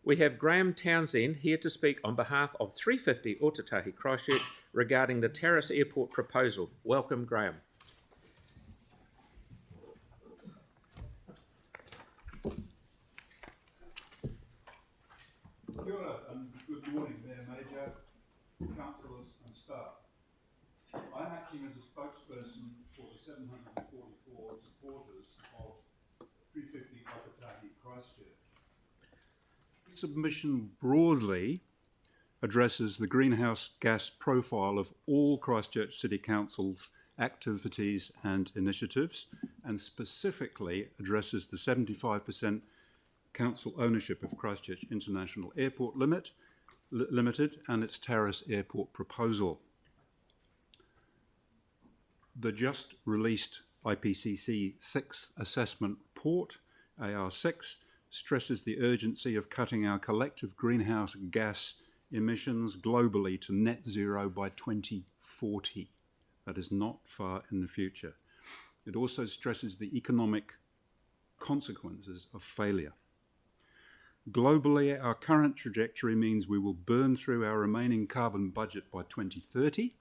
We have Graham Townsend here to speak on behalf of 350 Ōtautahi Christchurch regarding the Terrace Airport proposal. Welcome, Graham. Kia ora and good morning, Mayor Major, councillors and staff. I'm acting as a spokesperson for the 744 supporters of 350 Ōtautahi Christchurch. This submission broadly addresses the greenhouse gas profile of all Christchurch City Council's activities and initiatives, and specifically addresses the 75% council ownership of Christchurch International Airport Limited and its Terrace Airport proposal. The just released IPCC 6th Assessment Report, AR6, stresses the urgency of cutting our collective greenhouse gas emissions globally to net zero by 2040. That is not far in the future. It also stresses the economic consequences of failure. Globally, our current trajectory means we will burn through our remaining carbon budget by 2030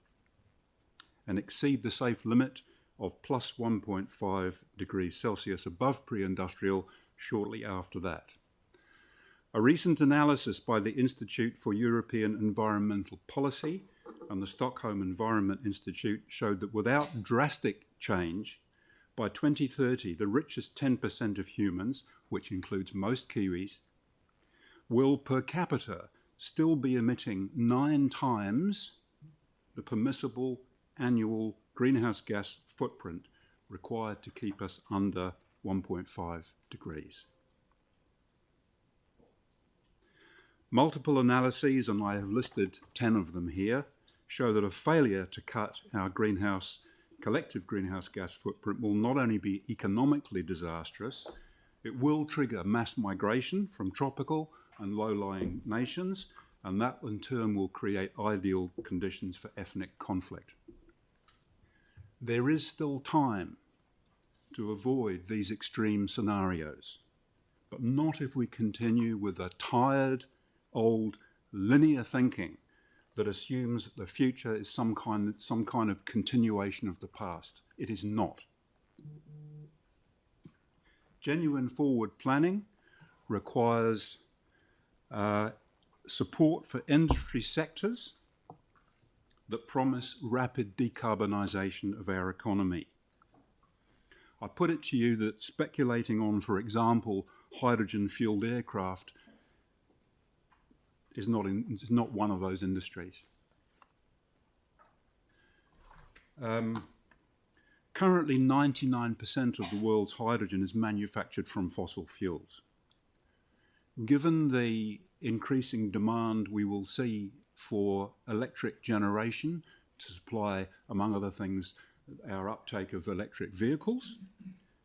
and exceed the safe limit of plus 1.5 degrees Celsius above pre-industrial shortly after that. A recent analysis by the Institute for European Environmental Policy and the Stockholm Environment Institute showed that without drastic change, by 2030, the richest 10% of humans, which includes most Kiwis, will per capita still be emitting 9 times the permissible annual greenhouse gas footprint required to keep us under 1.5 degrees. Multiple analyses, and I have listed 10 of them here, show that a failure to cut our collective greenhouse gas footprint will not only be economically disastrous, it will trigger mass migration from tropical and low-lying nations, and that in turn will create ideal conditions for ethnic conflict. There is still time to avoid these extreme scenarios, but not if we continue with a tired, old, linear thinking that assumes that the future is some kind of continuation of the past. It is not. Genuine forward planning requires support for industry sectors that promise rapid decarbonisation of our economy. I put it to you that speculating on, for example, hydrogen-fuelled aircraft is not one of those industries. Currently, 99% of the world's hydrogen is manufactured from fossil fuels. Given the increasing demand we will see for electric generation to supply, among other things, our uptake of electric vehicles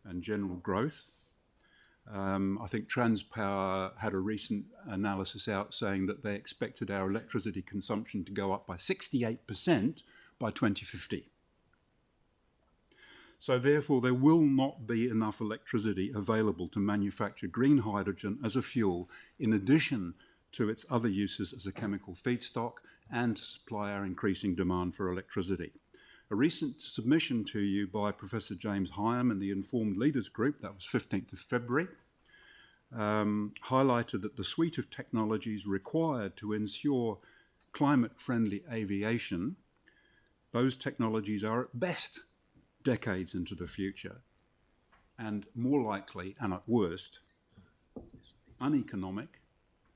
and general growth, I think Transpower had a recent analysis out saying that they expected our electricity consumption to go up by 68% by 2050. So therefore, there will not be enough electricity available to manufacture green hydrogen as a fuel, in addition to its other uses as a chemical feedstock and to supply our increasing demand for electricity. A recent submission to you by Professor James Hyam and the Informed Leaders Group, that was 15th of February, highlighted that the suite of technologies required to ensure climate-friendly aviation, those technologies are at best decades into the future, and more likely, and at worst, uneconomic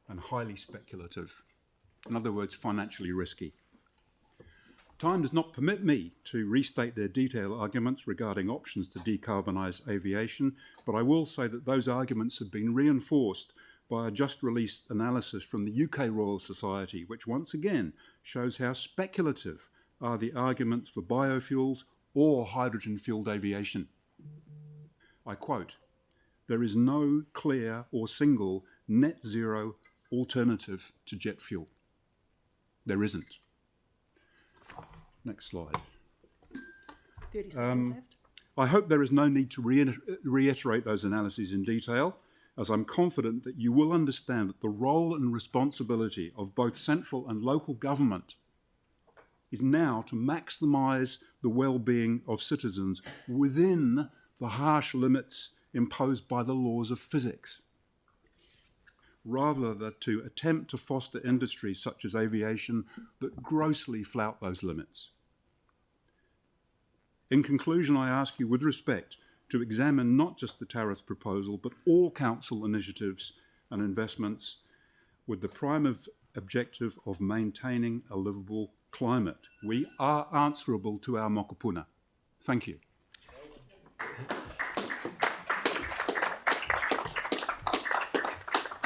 and highly speculative. In other words, financially risky. Time does not permit me to restate their detailed arguments regarding options to decarbonise aviation, but I will say that those arguments have been reinforced by a just released analysis from the UK Royal Society, which once again shows how speculative are the arguments for biofuels or hydrogen-fuelled aviation. I quote, "There is no clear or single net zero alternative to jet fuel." There isn't. Next slide. 30 seconds left. I hope there is no need to reiterate those analyses in detail, as I'm confident that you will understand that the role and responsibility of both central and local government is now to maximise the well-being of citizens within the harsh limits imposed by the laws of physics, rather than to attempt to foster industries such as aviation that grossly flout those limits. In conclusion, I ask you with respect to examine not just the tariff proposal, but all council initiatives and investments with the prime objective of maintaining a livable climate. We are answerable to our mokopuna. Thank you.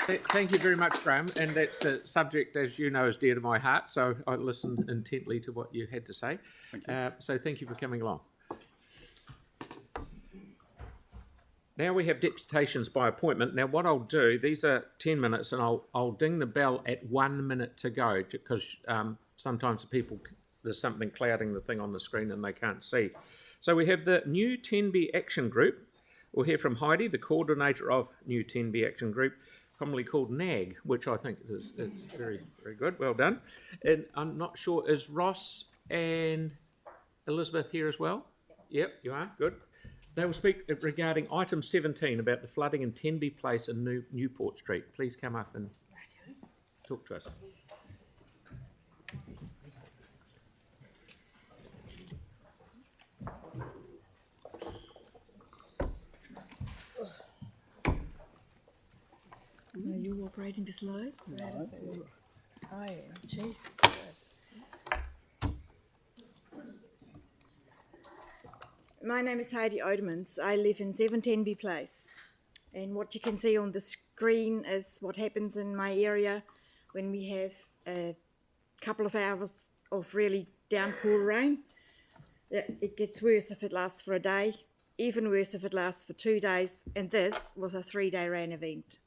Thank you very much, Graham. And that's a subject, as you know, is dear to my heart. So I listened intently to what you had to say. Thank you. So thank you for coming along. Now we have deputations by appointment. Now what I'll do, these are 10 minutes, and I'll ding the bell at 1 minute to go, because sometimes there's something clouding the thing on the screen and they can't see. So we have the New Tenby Action Group. We'll hear from Heidi, the coordinator of New Tenby Action Group, commonly called NAG, which I think is very, very good. Well done. And I'm not sure, is Ross and Elizabeth here as well? Yep, you are. Good. They will speak regarding item 17 about the flooding in Tenby Place and Newport Street. Please come up and talk to us. Are you operating the slides? I am. Jesus. My name is Heidi Oudemans. I live in 7 Tenby Place. And what you can see on the screen is what happens in my area when we have a couple of hours of really downpour rain. It gets worse if it lasts for a day, even worse if it lasts for 2 days, and this was a 3-day rain event.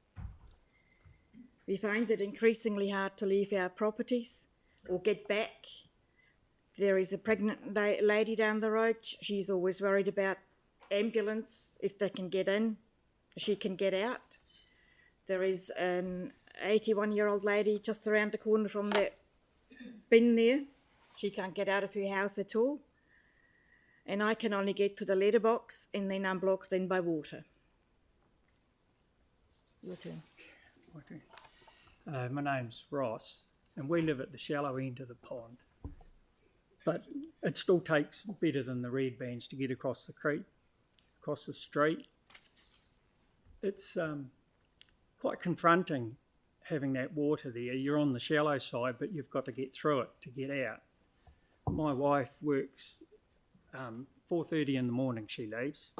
We find it increasingly hard to leave our properties or get back. There is a pregnant lady down the road. She's always worried about ambulance. If they can get in, she can get out. There is an 81-year-old lady just around the corner from that bin there. She can't get out of her house at all. And I can only get to the letterbox, and then I'm blocked in by water. Your turn. My name's Ross, and we live at the shallow end of the pond. But it still takes better than the red bands to get across the creek, across the street. It's quite confronting having that water there. You're on the shallow side, but you've got to get through it to get out. My wife works 4:30 in the morning, she leaves,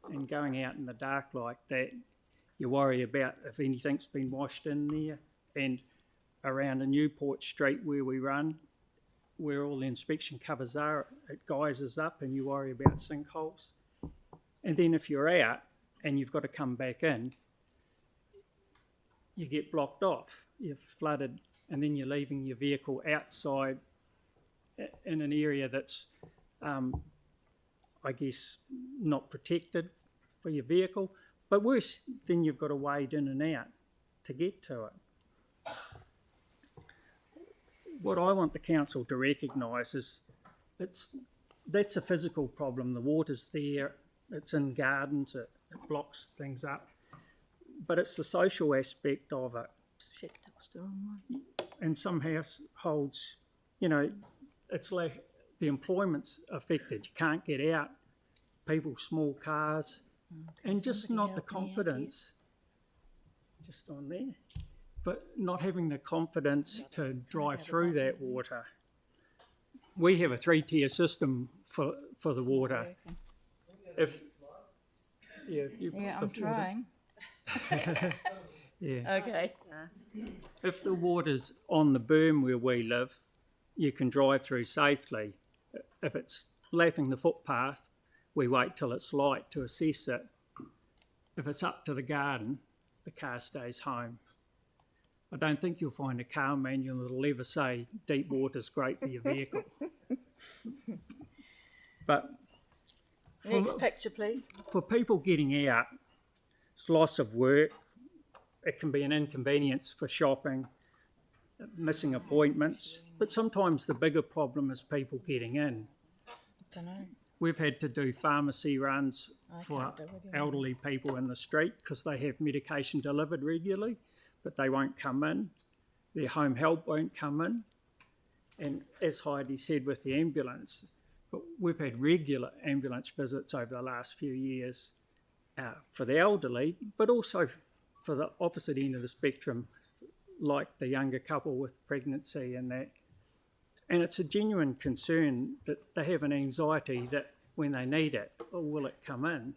and going out in the dark like that, you worry about if anything's been washed in there. And around the Newport Street where we run, where all the inspection covers are, it geysers up and you worry about sinkholes. And then if you're out and you've got to come back in, you get blocked off, you're flooded, and then you're leaving your vehicle outside in an area that's, I guess, not protected for your vehicle. But worse, then you've got to wade in and out to get to it. What I want the council to recognise is that's a physical problem. The water's there, it's in gardens, it blocks things up. But it's the social aspect of it. Shit, that was the wrong one. And some households, you know, it's like the employment's affected. You can't get out. People, small cars, and just not the confidence. Just on there. But not having the confidence to drive through that water. We have a 3-tier system for the water. I'm trying. Yeah. Okay. If the water's on the berm where we live, you can drive through safely. If it's lapping the footpath, we wait till it's light to assess it. If it's up to the garden, the car stays home. I don't think you'll find a car manual that'll ever say deep water's great for your vehicle. But Next picture, please. for people getting out, it's loss of work, it can be an inconvenience for shopping, missing appointments, but sometimes the bigger problem is people getting in. Dunno. We've had to do pharmacy runs for can't do it, yeah. elderly people in the street because they have medication delivered regularly, but they won't come in. Their home help won't come in. And as Heidi said with the ambulance, but we've had regular ambulance visits over the last few years for the elderly, but also for the opposite end of the spectrum, like the younger couple with pregnancy and that. And it's a genuine concern that they have an anxiety that when they need it, oh, will it come in?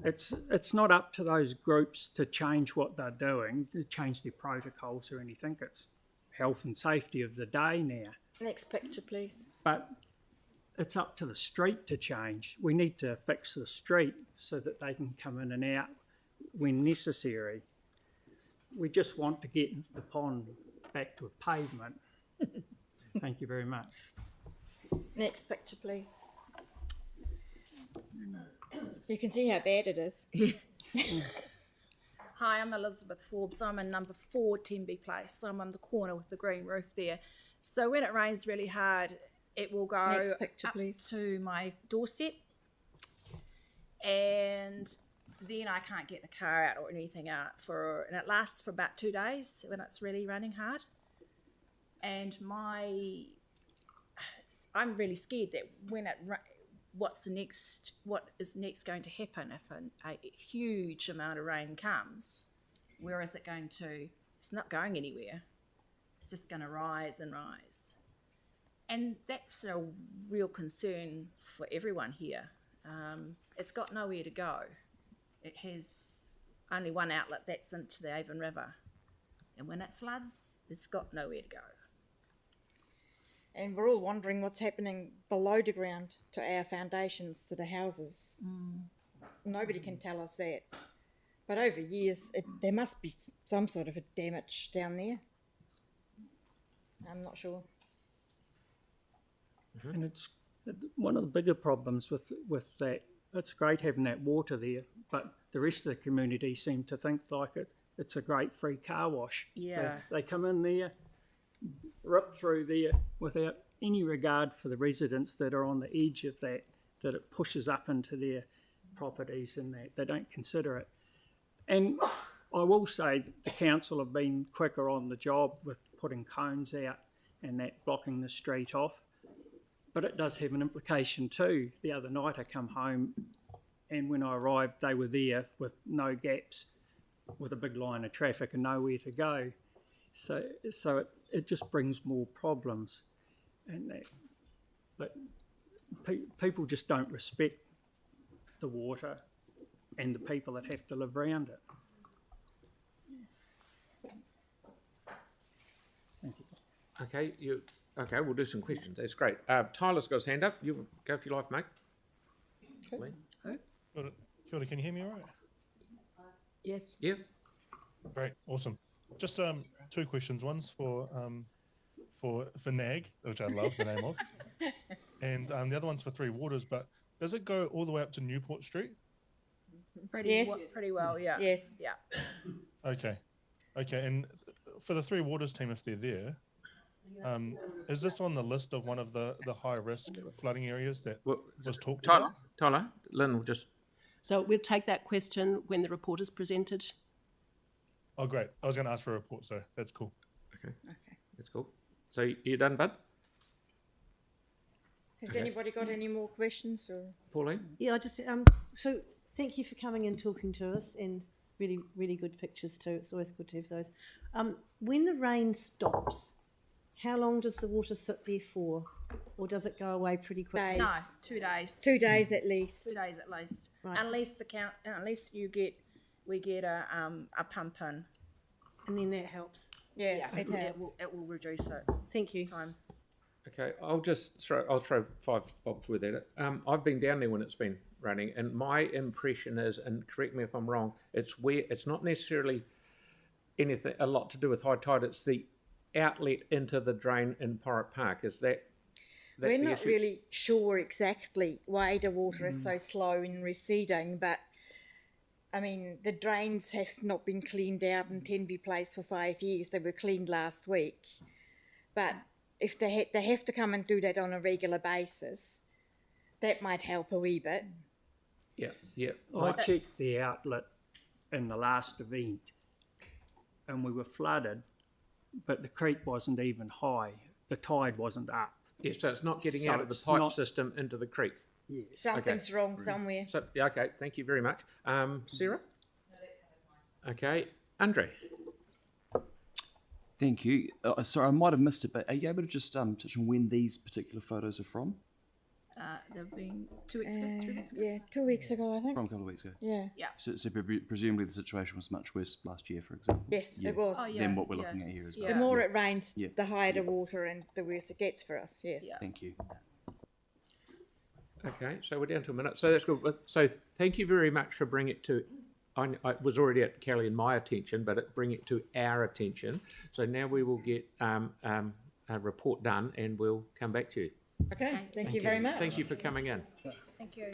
It's not up to those groups to change what they're doing, to change their protocols or anything. It's health and safety of the day now. Next picture, please. But it's up to the street to change. We need to fix the street so that they can come in and out when necessary. We just want to get the pond back to a pavement. Thank you very much. Next picture, please. You can see how bad it is. Hi, I'm Elizabeth Forbes. I'm in number 4 Tenby Place. I'm on the corner with the green roof there. So when it rains really hard, it will go Next picture, up please. to my doorstep, and then I can't get the car out or anything out and it lasts for about 2 days when it's really raining hard. And I'm really scared that when what is next going to happen if a huge amount of rain comes? Where is it going to? It's not going anywhere. It's just going to rise and rise. And that's a real concern for everyone here. It's got nowhere to go. It has only one outlet, that's into the Avon River. And when it floods, it's got nowhere to go. And we're all wondering what's happening below the ground to our foundations, to the houses. Nobody can tell us that. But over years, there must be some sort of a damage down there. I'm not sure. And it's one of the bigger problems with that. It's great having that water there, but the rest of the community seem to think like it's a great free car wash. Yeah. They come in there, rip through there without any regard for the residents that are on the edge of that it pushes up into their properties and that they don't consider it. And I will say the council have been quicker on the job with putting cones out and that blocking the street off. But it does have an implication too. The other night I come home and when I arrived they were there with no gaps, with a big line of traffic and nowhere to go. So it just brings more problems. And but people just don't respect the water and the people that have to live around it. Thank you. Okay, we'll do some questions. That's great. Tyler's got his hand up. You go if you like, mate. Kia ora, can you hear me all right? Yes. Yeah. Great, awesome. Just 2 questions. One's for NAG, which I love the name of, and the other one's for Three Waters. But does it go all the way up to Newport Street? Pretty well, yeah. Yes. Yeah. Okay. And for the Three Waters team, if they're there, is this on the list of one of the high risk flooding areas that was talked about? Tyler, Lynn will just... So we'll take that question when the report is presented. Oh, great. I was going to ask for a report, so that's cool. Okay. That's cool. So you done, bud? Has anybody got any more questions? Or Pauline? Yeah, I just so thank you for coming and talking to us, and really, really good pictures too. It's always good to have those. When the rain stops, how long does the water sit there for, or does it go away pretty quickly? Days. No, 2 days. 2 days at least. 2 days at least. Right. Unless we get a pump in. And then that helps. Yeah, it it helps. will reduce it. Thank you. Time. Okay, I'll throw 5 bobs with it. I've been down there when it's been raining, and my impression is, and correct me if I'm wrong, it's not necessarily a lot to do with high tide. It's the outlet into the drain in Porritt Park. Is that that's We're the not issue? really sure exactly why the water is so slow in receding, but I mean, the drains have not been cleaned out in Tenby Place for 5 years. They were cleaned last week. But if they have to come and do that on a regular basis, that might help a wee bit. Yeah, yeah. I checked the outlet in the last event and we were flooded, but the creek wasn't even high. The tide wasn't up. Yeah, so it's not getting So out of the it's pipe not- system into the creek. Something's wrong somewhere. So, yeah, okay, thank you very much. Sarah? Okay, Andre? Thank you. Sorry, I might have missed it, but are you able to just touch on when these particular photos are from? They've been 2 weeks ago, 3 weeks ago. Yeah, 2 weeks ago, I think. From a couple of weeks ago. Yeah. So presumably the situation was much worse last year, for example. Yes, Yeah. it was. Oh, yeah. Than what we're looking at here as well. The more it rains, Yeah. the higher the water and the worse it gets for us. Yes. Thank you. Okay, so we're down to a minute. So that's good. So thank you very much for bringing it to. I was already at Kelly and my attention, but bring it to our attention. So now we will get a report done, and we'll come back to you. Okay. Thank you very much. Thank you for coming in. Thank you.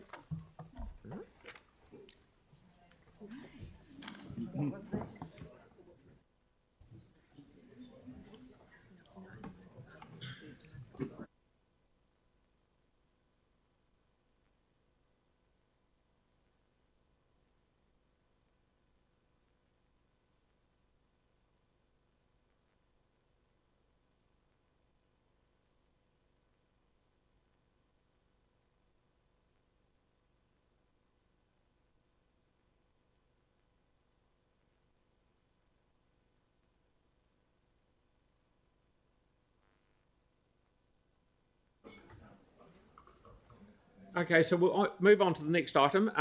Okay, so we'll move on to the next item.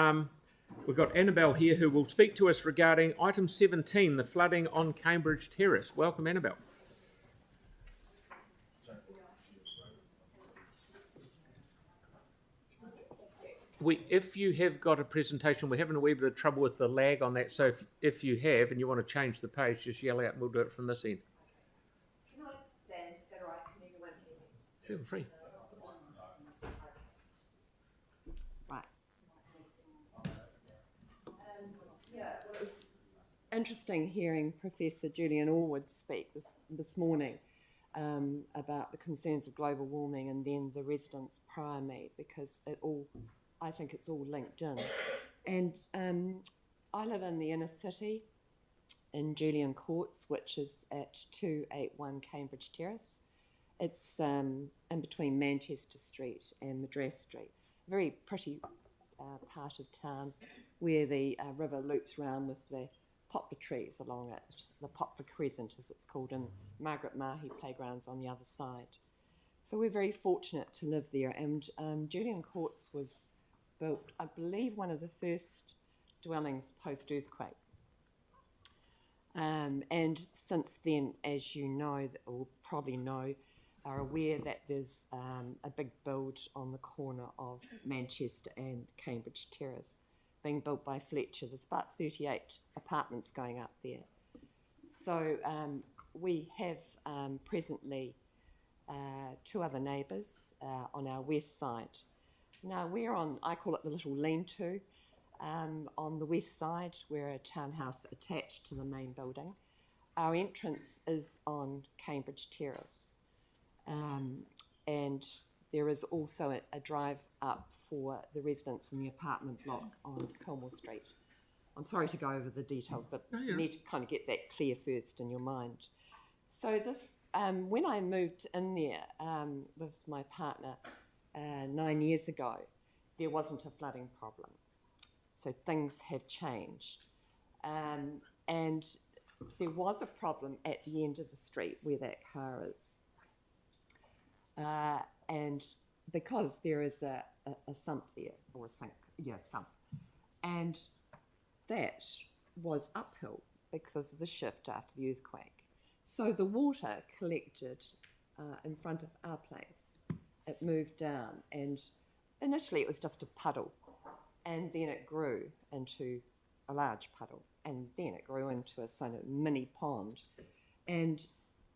We've got Annabelle here who will speak to us regarding item 17, the flooding on Cambridge Terrace. Welcome, Annabelle. If you have got a presentation, we're having a wee bit of trouble with the lag on that, so if you have and you want to change the page, just yell out and we'll do it from this end. Can I stand? Is that all right? Can everyone hear me? Feel free. Right. Yeah, well, it was interesting hearing Professor Julian Allwood speak this morning about the concerns of global warming and then the residents prior me, because I think it's all linked in. And I live in the inner city in Julian Courts, which is at 281 Cambridge Terrace. It's in between Manchester Street and Madras Street. Very pretty part of town where the river loops round with the poplar trees along it, the Poplar Crescent as it's called, and Margaret Mahy Playgrounds on the other side. So we're very fortunate to live there, and Julian Courts was built, I believe, one of the first dwellings post-earthquake. And since then, as you know, or probably know, are aware that there's a big build on the corner of Manchester and Cambridge Terrace being built by Fletcher. There's about 38 apartments going up there. So we have presently two other neighbours on our west side. Now we're on, I call it the little lean-to. On the west side, we're a townhouse attached to the main building. Our entrance is on Cambridge Terrace. And there is also a drive up for the residents in the apartment block on Kilmore Street. I'm sorry to go over the details, but you need to kind of get that clear first in your mind. So this, when I moved in there with my partner 9 years ago, there wasn't a flooding problem. So things have changed. And there was a problem at the end of the street where that car is. And because there is a sump there, or a sump, and that was uphill because of the shift after the earthquake. So the water collected in front of our place. It moved down, and initially it was just a puddle, and then it grew into a large puddle, and then it grew into a sort of mini pond. And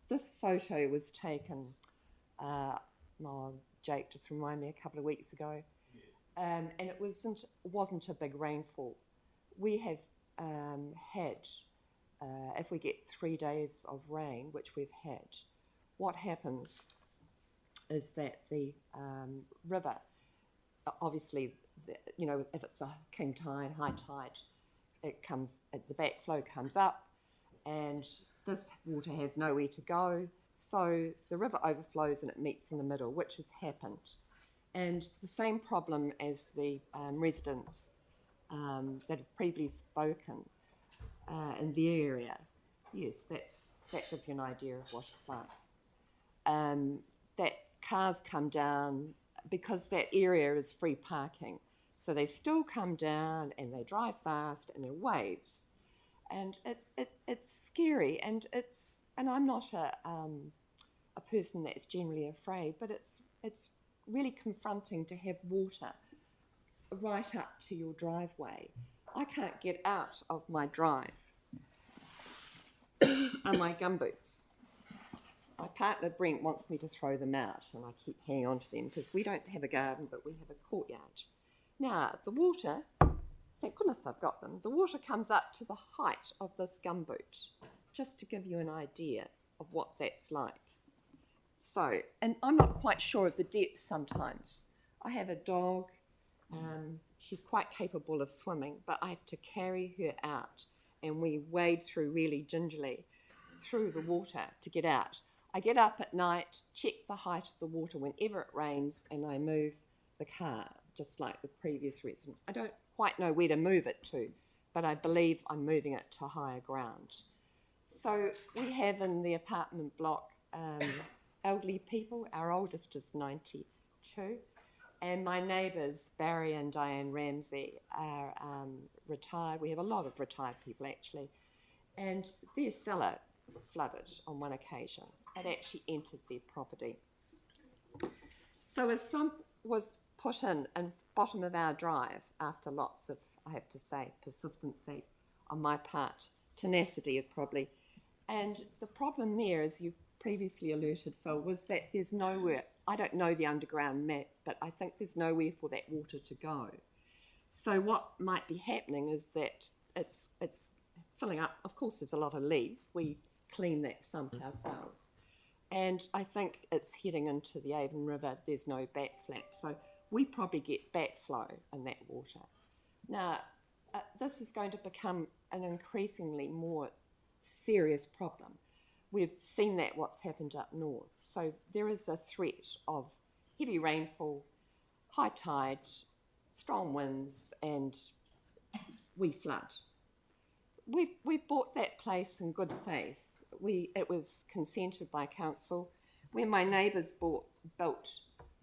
this photo was taken Jake just reminded me, a couple of weeks ago. And it wasn't a big rainfall. We have had, if we get 3 days of rain, which we've had, what happens is that the river, obviously, if it's a king tide, high tide, the backflow comes up, and this water has nowhere to go, so the river overflows and it meets in the middle, which has happened. And the same problem as the residents that have previously spoken in the area, yes, that gives you an idea of what it's like. That cars come down, because that area is free parking, so they still come down and they drive fast and there are waves, and it's scary, and I'm not a person that's generally afraid, but it's really confronting to have water right up to your driveway. I can't get out of my drive. These are my gumboots. My partner Brent wants me to throw them out, and I keep hanging on to them because we don't have a garden, but we have a courtyard. Now, the water, thank goodness I've got them, the water comes up to the height of this gumboot, just to give you an idea of what that's like. So, and I'm not quite sure of the depth sometimes. I have a dog, she's quite capable of swimming, but I have to carry her out, and we wade through really gingerly through the water to get out. I get up at night, check the height of the water whenever it rains, and I move the car, just like the previous residents. I don't quite know where to move it to, but I believe I'm moving it to higher ground. So we have in the apartment block elderly people. Our oldest is 92, and my neighbours, Barry and Diane Ramsey, are retired. We have a lot of retired people, actually, and their cellar flooded on one occasion. It actually entered their property. So a sump was put in bottom of our drive after lots of, I have to say, persistency on my part, tenacity probably. And the problem there, as you previously alerted, Phil, was that there's nowhere, I don't know the underground map, but I think there's nowhere for that water to go. So what might be happening is that it's filling up. Of course, there's a lot of leaves. We clean that sump ourselves. And I think it's heading into the Avon River. There's no backflap, so we probably get backflow in that water. Now, this is going to become an increasingly more serious problem. We've seen that what's happened up north. So there is a threat of heavy rainfall, high tide, strong winds, and we flood. We've bought that place in good faith. It was consented by council. When my neighbours built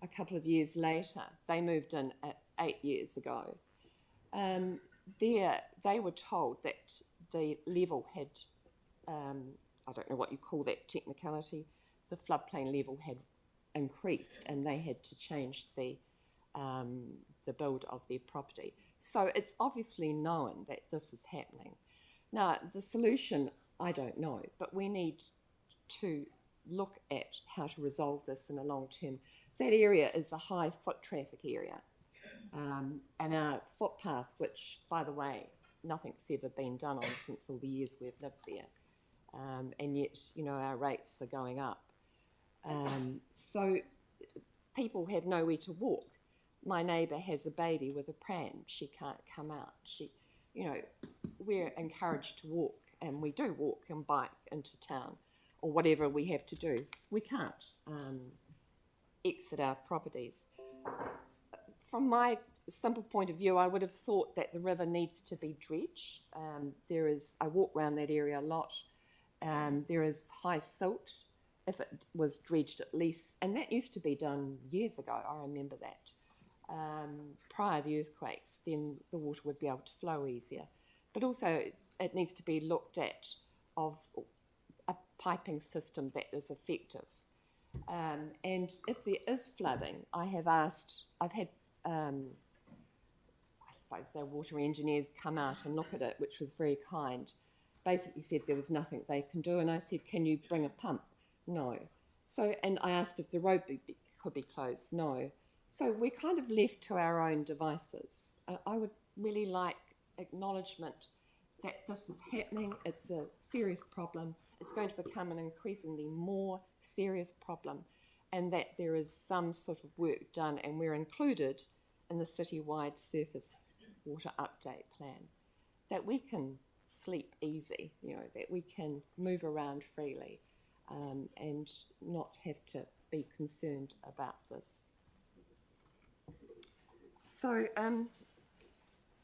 a couple of years later, they moved in 8 years ago. They were told that the level had, I don't know what you call that technicality, the floodplain level had increased, and they had to change the build of their property. So it's obviously known that this is happening. Now, the solution, I don't know, but we need to look at how to resolve this in a long term. That area is a high foot traffic area, and our footpath, which, by the way, nothing's ever been done on since all the years we've lived there, and yet, our rates are going up. So people have nowhere to walk. My neighbour has a baby with a pram. She can't come out. We're encouraged to walk, and we do walk and bike into town, or whatever we have to do. We can't exit our properties. From my simple point of view, I would have thought that the river needs to be dredged. I walk around that area a lot. There is high silt. If it was dredged at least, and that used to be done years ago, I remember that. Prior to the earthquakes, then the water would be able to flow easier. But also it needs to be looked at of a piping system that is effective. And if there is flooding, I've had, I suppose their water engineers come out and look at it, which was very kind. Basically said there was nothing they can do, and I said, can you bring a pump? No. So, and I asked if the road could be closed. No. So we're kind of left to our own devices. I would really like acknowledgement that this is happening. It's a serious problem. It's going to become an increasingly more serious problem, and that there is some sort of work done, and we're included in the citywide surface water update plan, that we can sleep easy, that we can move around freely and not have to be concerned about this. So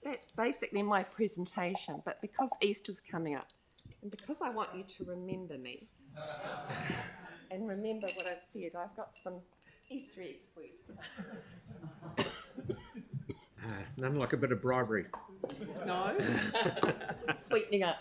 that's basically my presentation, but because Easter's coming up, and because I want you to remember me, and remember what I've said, I've got some Easter eggs for you. None like a bit of bribery. No? Sweetening up.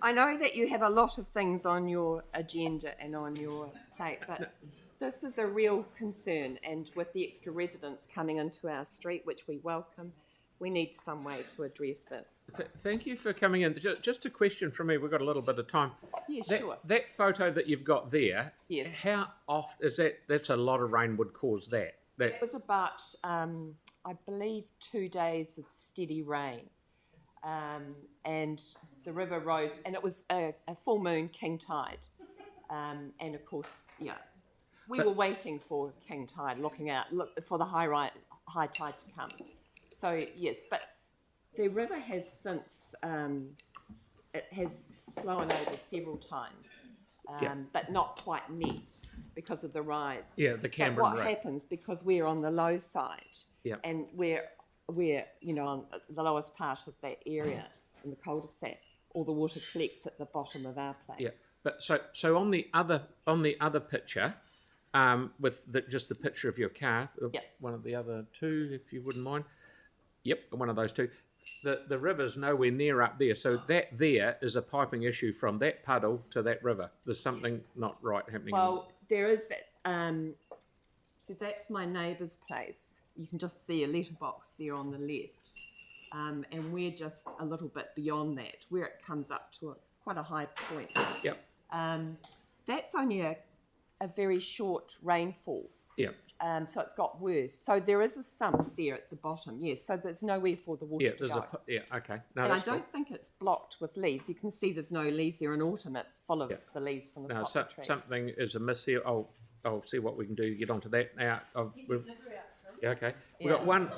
I know that you have a lot of things on your agenda and on your plate, but this is a real concern, and with the extra residents coming into our street, which we welcome, we need some way to address this. Thank you for coming in. Just a question from me. We've got a little bit of time. Yeah, sure. That photo that you've got there, Yes. how often is that? That's a lot of rain would cause that. It was about, I believe, 2 days of steady rain. And the river rose, and it was a full moon, king tide. And of course, we were waiting for king tide, look for the high tide to come. So, yes, but the river has since, it has flown over several times. But not quite met because of the rise. Yeah, the Cameron But what Road. happens, because we're on the low side, Yep. and we're on the lowest part of that area in the cul-de-sac, all the water collects at the bottom of our place. Yeah, but so on the other picture, with just the picture of your car, Yep. one of the other two, if you wouldn't mind. Yep, one of those two. The river's nowhere near up there, so that there is a piping issue from that puddle to that river. There's something not right happening. Well, there is, so that's my neighbour's place. You can just see a letterbox there on the left. And we're just a little bit beyond that, where it comes up to quite a high point. Yep. That's only a very short rainfall. Yep. So it's got worse. So there is a sump there at the bottom, yes. So there's nowhere for the water Yeah, to there's go. okay. No, And I that's cool. don't think it's blocked with leaves. You can see there's no leaves there in autumn. It's full of the leaves from the No, poplar tree. something is amiss here. I'll see what we can do to get onto that now. Yeah, okay. We've got one.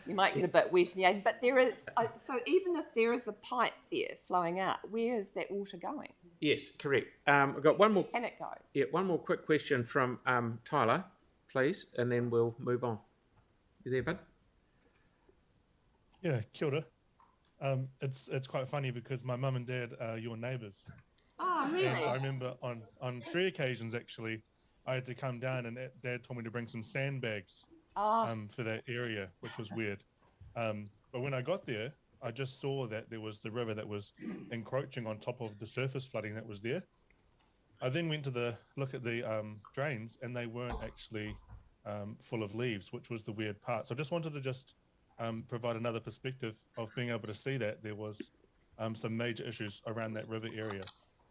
You might get a bit wet in the end, but there is. So even if there is a pipe there flowing out, where is that water going? Yes, correct. We've got one more. Can it go? Yeah, one more quick question from Tyler, please, and then we'll move on. You there, bud? Yeah, kia ora. It's quite funny because my mum and dad are your neighbours. Oh, really? And I remember on 3 occasions actually, I had to come down and Dad told me to bring some sandbags for that area, which was weird. But when I got there, I just saw that there was the river that was encroaching on top of the surface flooding that was there. I then went to look at the drains, and they weren't actually full of leaves, which was the weird part. So I just wanted to provide another perspective of being able to see that there was some major issues around that river area.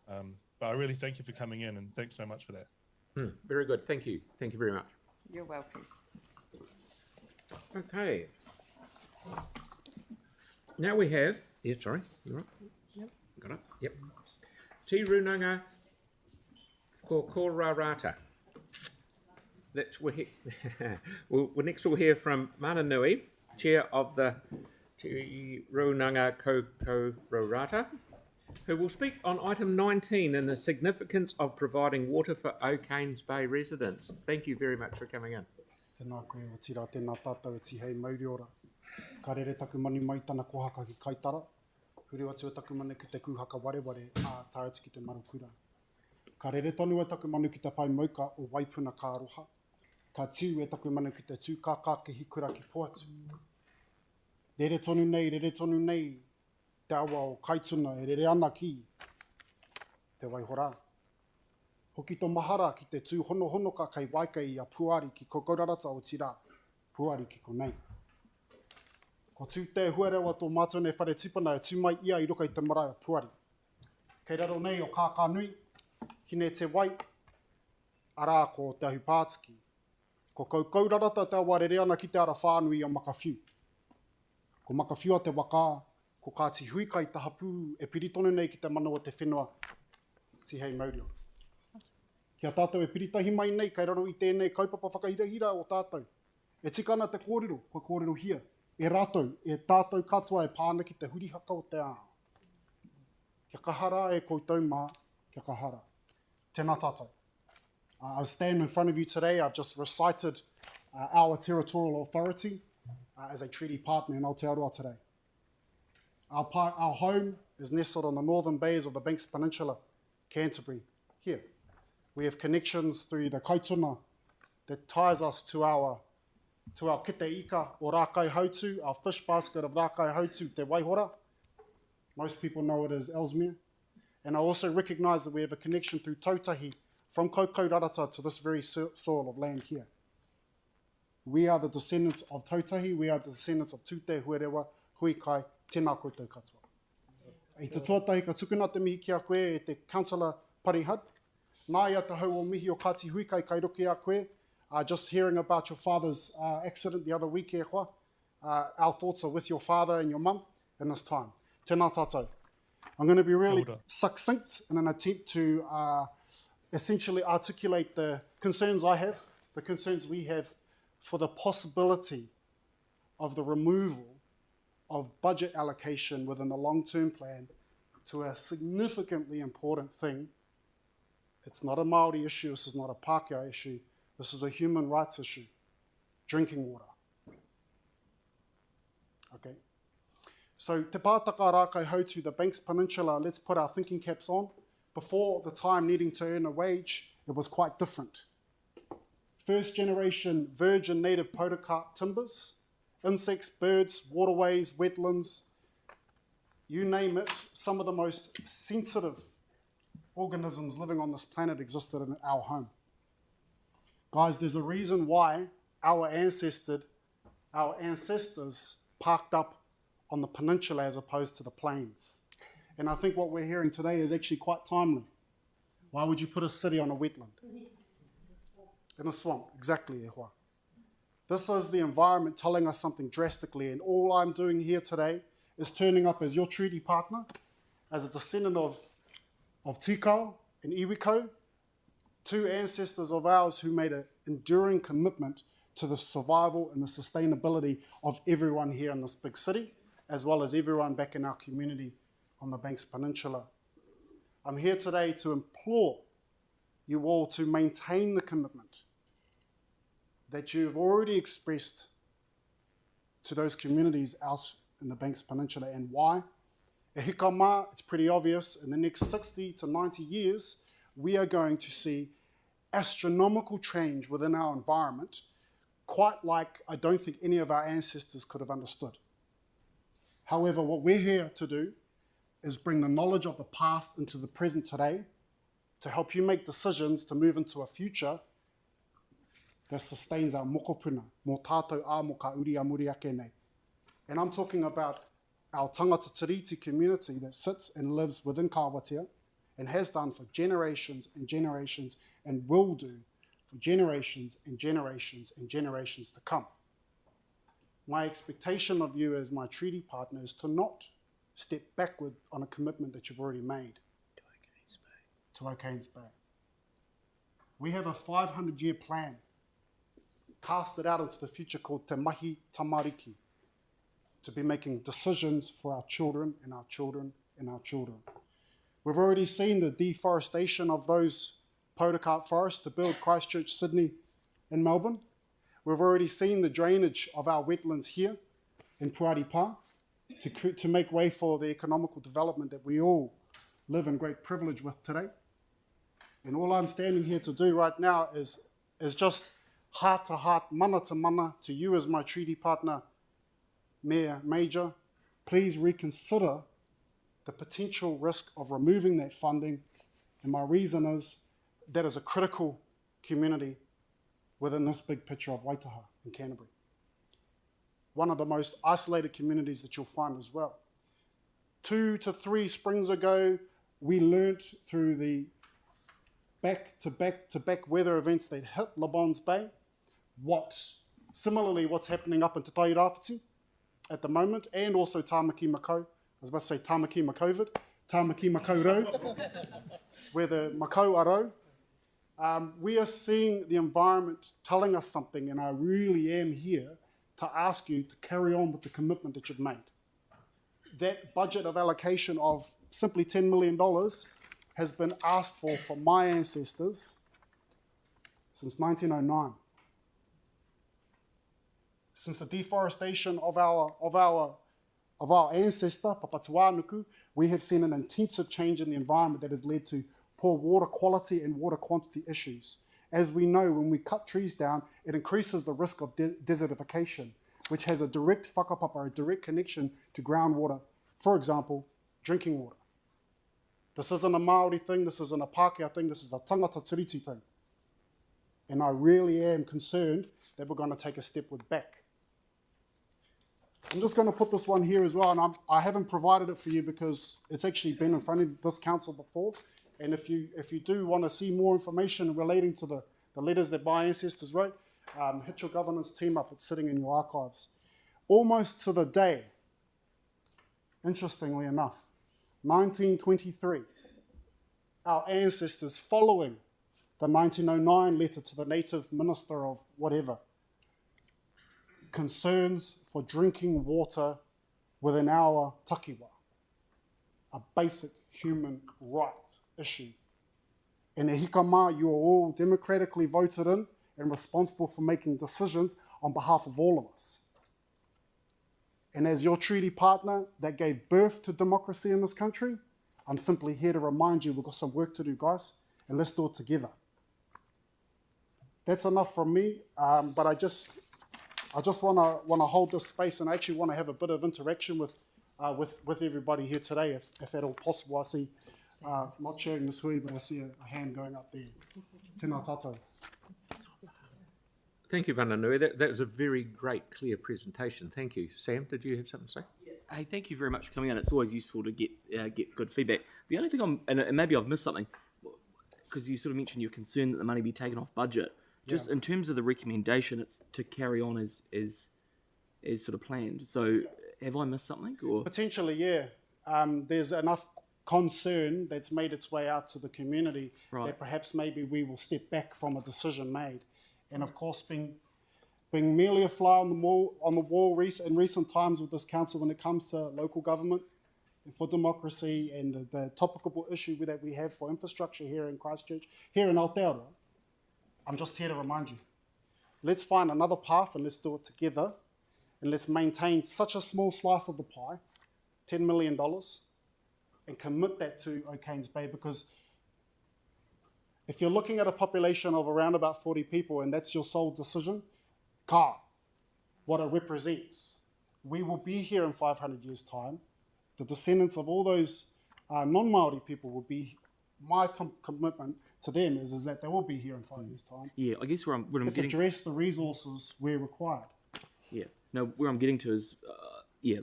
But I really thank you for coming in, and thanks so much for that. Very good. Thank you. Thank you very much. You're welcome. Okay. Now we have. Yeah, sorry. You right? Yep. Got it. Yep. Te Runanga ko Korarata. Next we'll hear from Mana Nui, Chair of the Te Runanga ko Korarata, who will speak on item 19 and the significance of providing water for O'Kane's Bay residents. Thank you very much for coming in. Tēnā koe o tira, tēnā tātou e tihei mauri ora. Ka rere taku mani mai tana kohaka ki kaitara. Huri atu e taku mani ki te kūhaka wareware a tāuti ki te marukura. Ka rere tonu e taku manu ki te pai mauka o Waipuna ka roha. Ka tiu e taku manu ki te tūkaka ki hikura ki poatu. Rere tonu nei, te awa o kaituna e rere ana ki te Waihora. Hoki tō mahara ki te tū hono ka kai Waikai a Puari ki Kokorarata o tira, Puari ki konei. Ko tū te huarewa tō mātou nei whare tipana e tū mai ia I roka I te marae a Puari. Kei raro nei o kākā nui, hine te wai, Arā ko Te Ahu Pātiki. Ko kaurarata te awarere ana ki te ara whānui o Makawhiu. Ko Makawhiu a te waka, ko Kāti Hui kai taha pū e piri tonu nei ki te manawa te whenua Tihei Maurio. Kia tātou e piritahi mai nei, kai raro i tēnei kaupapa whakahirahira o tātou. E tika ana te kōrero, ko kōrero hia. E rātou, e tātou katoa e pāna ki te hurihaka o te ao. Kia kahara e koutou mā, kia kahara. Tēnā tātou. I stand in front of you today. I've just recited our territorial authority as a treaty partner in Aotearoa today. Our home is nestled on the northern bays of the Banks Peninsula, Canterbury, here. We have connections through the kaituna that ties us to our kite ika o Rākai Hautu, our fish basket of Rākai Hautu, Te Waihora. Most people know it as Ellesmere. And I also recognise that we have a connection through Tautahi from Kokourarata to this very soil of land here. We are the descendants of Tautahi, we are the descendants of Tute Huerewa, Hui Kai, Tēnā koutou katoa. E te tuatahi ka tukuna te mihi ki a koe e te Councillor Parihad. Nā ia te hau o mihi o Kāti Hui Kai roki a koe. Just hearing about your father's accident the other week, e hoa. Our thoughts are with your father and your mum in this time. Tēnā tātou. I'm going to be really succinct in an attempt to essentially articulate the concerns I have, the concerns we have for the possibility of the removal of budget allocation within the long-term plan to a significantly important thing. It's not a Māori issue, this is not a Pākehā issue, this is a human rights issue, drinking water. Okay. So te pātaka Rākai Hautu, the Banks Peninsula, let's put our thinking caps on. Before the time needing to earn a wage, it was quite different. First generation virgin native podocarp timbers, insects, birds, waterways, wetlands, you name it, some of the most sensitive organisms living on this planet existed in our home. Guys, there's a reason why our ancestors parked up on the peninsula as opposed to the plains. And I think what we're hearing today is actually quite timely. Why would you put a city on a wetland? In a swamp, exactly, e hoa. This is the environment telling us something drastically, and all I'm doing here today is turning up as your treaty partner, as a descendant of Tikau and Iwiko, two ancestors of ours who made an enduring commitment to the survival and the sustainability of everyone here in this big city, as well as everyone back in our community on the Banks Peninsula. I'm here today to implore you all to maintain the commitment that you've already expressed to those communities out in the Banks Peninsula. And why? E hika mā, it's pretty obvious, in the next 60 to 90 years, we are going to see astronomical change within our environment, quite like I don't think any of our ancestors could have understood. However, what we're here to do is bring the knowledge of the past into the present today to help you make decisions to move into a future that sustains our mokopuna, mō tātou ā mō ka uri a muri ake nei. And I'm talking about our tangata tiriti community that sits and lives within Kawatia and has done for generations and generations and will do for generations and generations and generations to come. My expectation of you as my treaty partner is to not step backward on a commitment that you've already made to O'Kane's Bay. We have a 500-year plan casted out into the future called Te Mahi Tamariki, to be making decisions for our children and our children and our children. We've already seen the deforestation of those podocarp forests to build Christchurch, Sydney and Melbourne. We've already seen the drainage of our wetlands here in Puari Pā to make way for the economical development that we all live in great privilege with today. And all I'm standing here to do right now is just heart to heart, mana to mana, to you as my treaty partner, Mayor Major, please reconsider the potential risk of removing that funding. And my reason is that is a critical community within this big picture of Waitaha in Canterbury. One of the most isolated communities that you'll find as well. 2 to 3 springs ago, we learnt through the back-to-back-to-back weather events that hit Labons Bay. Similarly, what's happening up in Te Tairāwhiti at the moment, and also Tāmaki Makaurau. I was about to say Tāmaki Makovid, Tāmaki Makaurau, where the Makau Arau. We are seeing the environment telling us something, and I really am here to ask you to carry on with the commitment that you've made. That budget of allocation of simply $10 million has been asked for my ancestors since 1909. Since the deforestation of our ancestor, Papatuanuku, we have seen an intensive change in the environment that has led to poor water quality and water quantity issues. As we know, when we cut trees down, it increases the risk of desertification, which has a direct whakapapa, a direct connection to groundwater, for example, drinking water. This isn't a Māori thing, this isn't a Pākehā thing, this is a tangata tiriti thing. And I really am concerned that we're going to take a step back. I'm just going to put this one here as well, and I haven't provided it for you because it's actually been in front of this council before. And if you do want to see more information relating to the letters that my ancestors wrote, hit your governance team up. It's sitting in your archives. Almost to the day, interestingly enough, 1923, our ancestors, following the 1909 letter to the native minister of whatever, concerns for drinking water within our takiwa, a basic human right issue. In e hikama, you are all democratically voted in and responsible for making decisions on behalf of all of us. And as your treaty partner that gave birth to democracy in this country, I'm simply here to remind you we've got some work to do, guys, and let's do it together. That's enough from me, but I just want to hold this space, and I actually want to have a bit of interaction with everybody here today, if at all possible. I see, not sharing this hui, but I see a hand going up there. Tēnā tātou. Thank you, Vananui. That was a very great, clear presentation. Thank you. Sam, did you have something to say? Hey, thank you very much for coming in. It's always useful to get good feedback. The only thing and maybe I've missed something, because you sort of mentioned you're concerned that the money be taken off budget. Just in terms of the recommendation, it's to carry on as sort of planned. So have I missed something? Or Potentially, yeah. There's enough concern that's made its way out to the community that perhaps maybe we will step back from a decision made. And of course, being merely a fly on the wall in recent times with this council when it comes to local government and for democracy and the topical issue that we have for infrastructure here in Christchurch, here in Aotearoa, I'm just here to remind you. Let's find another path and let's do it together. And let's maintain such a small slice of the pie, $10 million, and commit that to O'Kane's Bay, because if you're looking at a population of around about 40 people and that's your sole decision, what it represents. We will be here in 500 years' time. The descendants of all those non-Māori people will be, my commitment to them is that they will be here in 5 years' time. Yeah, I guess where I'm Let's getting... address the resources where required. Yeah, no, where I'm getting to is,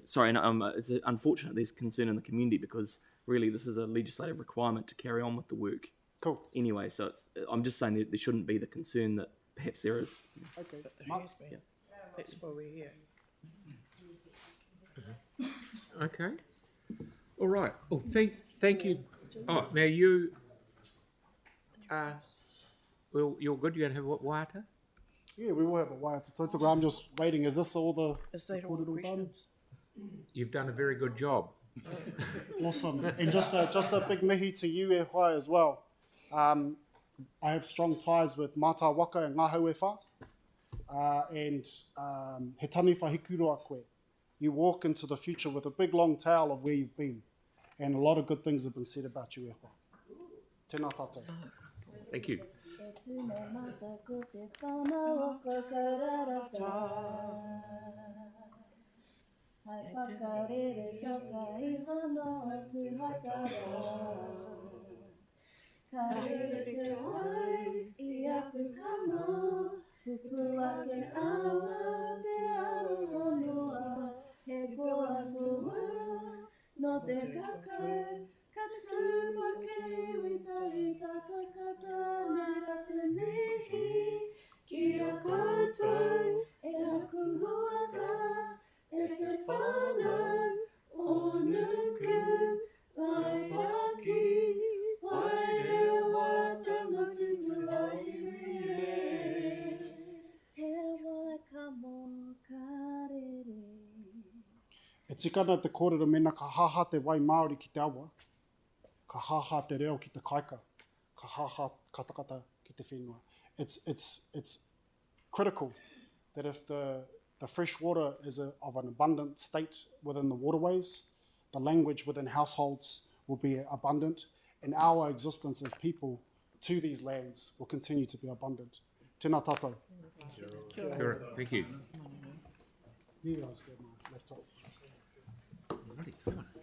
sorry, and it's unfortunate there's concern in the community because really this is a legislative requirement to carry on with the work. Cool. Anyway, so I'm just saying that there shouldn't be the concern that perhaps there is. Okay. But there has been. That's why we're here. Okay. All right. Oh, thank you. Oh, now you. Well, you're good. You're gonna have what, waiata? Yeah, we will have a waiata tautoko. I'm just waiting. Is this all the Is that all the questions? You've done a very good job. Awesome. And just a big mihi to you, e whai, as well. I have strong ties with Mata Waka and Ngāhau e Whā. And he tani whahikuro a koe. You walk into the future with a big long tale of where you've been. And a lot of good things have been said about you, e whā. Tēnā tātou. Thank you. No te kakai, ka E tikana te kōrero mena ka haha te wai Māori ki te awa, ka haha te reo ki te kaika, ka haha katakata ki te whenua. It's critical that if the fresh water is of an abundant state within the waterways, the language within households will be abundant, and our existence as people to these lands will continue to be abundant. Tēnā tātou. Kia ora. Thank you. You guys go, my left top. Righty, come on.